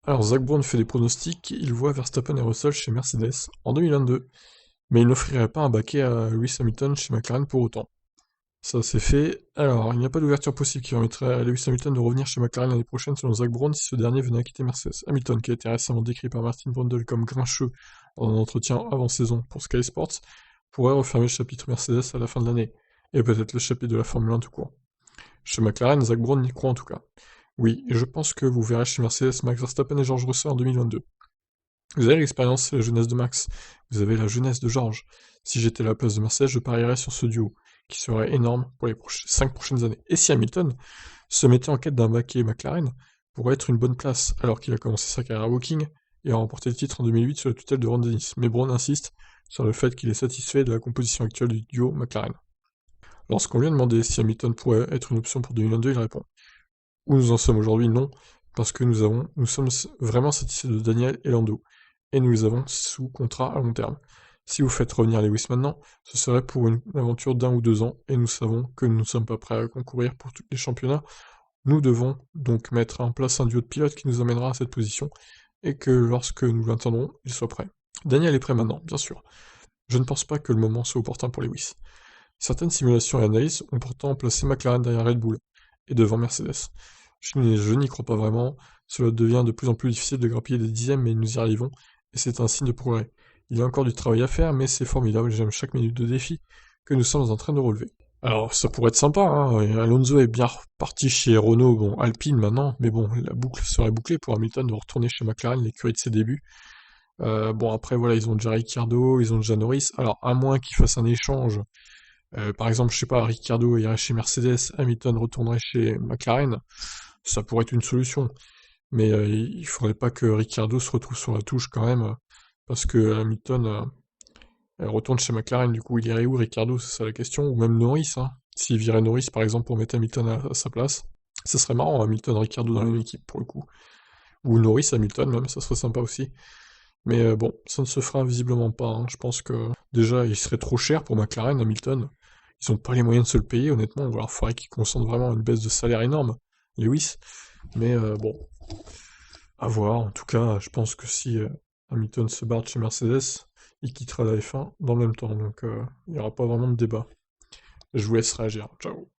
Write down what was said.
Alors, Zach Brown fait des pronostics, il voit Verstappen et Russell chez Mercedes en 2022, mais il n'offrirait pas un baquet à Lewis Hamilton chez McLaren pour autant. Ça c'est fait. Alors, il n'y a pas d'ouverture possible qui permettrait à Lewis Hamilton de revenir chez McLaren l'année prochaine selon Zach Brown si ce dernier venait à quitter Mercedes. Hamilton, qui a été récemment décrit par Martin Brundle comme grincheux dans un entretien avant-saison pour Sky Sports, pourrait refermer le chapitre Mercedes à la fin de l'année, et peut-être le chapitre de la Formule 1 tout court. Chez McLaren, Zach Brown y croit en tout cas. Oui, et je pense que vous verrez chez Mercedes Max Verstappen et George Russell en 2022. Vous avez l'expérience et la jeunesse de Max, vous avez la jeunesse de George. Si j'étais à la place de Mercedes, je parierais sur ce duo, qui serait énorme pour les 5 prochaines années. Et si Hamilton se mettait en quête d'un baquet McLaren, pourrait être une bonne place, alors qu'il a commencé sa carrière à Woking et a remporté le titre en 2008 sur la tutelle de Ron Dennis. Mais Brown insiste sur le fait qu'il est satisfait de la composition actuelle du duo McLaren. Lorsqu'on lui a demandé si Hamilton pourrait être une option pour 2022, il répond: où nous en sommes aujourd'hui, non, parce que nous sommes vraiment satisfaits de Daniel et Lando, et nous les avons sous contrat à long terme. Si vous faites revenir Lewis maintenant, ce serait pour une aventure d'1 ou 2 ans, et nous savons que nous ne sommes pas prêts à concourir pour tous les championnats. Nous devons donc mettre en place un duo de pilotes qui nous amènera à cette position, et que lorsque nous l'atteindrons, il soit prêt. Daniel est prêt maintenant, bien sûr. Je ne pense pas que le moment soit opportun pour Lewis. Certaines simulations et analyses ont pourtant placé McLaren derrière Red Bull et devant Mercedes. Je n'y crois pas vraiment, cela devient de plus en plus difficile de grappiller des dixièmes, mais nous y arrivons, et c'est un signe de progrès. Il y a encore du travail à faire, mais c'est formidable, j'aime chaque minute de défi que nous sommes en train de relever. Alors, ça pourrait être sympa, hein, et Alonso est bien reparti chez Renault, bon, Alpine maintenant, mais bon, la boucle serait bouclée pour Hamilton de retourner chez McLaren, l'écurie de ses débuts. Bon, après, voilà, ils ont déjà Ricciardo, ils ont déjà Norris, alors à moins qu'ils fassent un échange, par exemple, je sais pas, Ricciardo irait chez Mercedes, Hamilton retournerait chez McLaren, ça pourrait être une solution. Mais il faudrait pas que Ricciardo se retrouve sur la touche quand même, parce que Hamilton retourne chez McLaren, du coup il irait où Ricciardo, c'est ça la question, ou même Norris, hein. S'il virait Norris par exemple pour mettre Hamilton à sa place, ça serait marrant, Hamilton, Ricciardo dans la même équipe pour le coup. Ou Norris, Hamilton même, ça serait sympa aussi. Mais bon, ça ne se fera visiblement pas, hein. Je pense que déjà il serait trop cher pour McLaren, Hamilton. Ils ont pas les moyens de se le payer, honnêtement, ou alors il faudrait qu'ils consentent vraiment à une baisse de salaire énorme, Lewis. Mais bon, à voir. En tout cas, je pense que si Hamilton se barre de chez Mercedes, il quittera la F1 dans le même temps, donc il n'y aura pas vraiment de débat. Je vous laisse réagir. Ciao.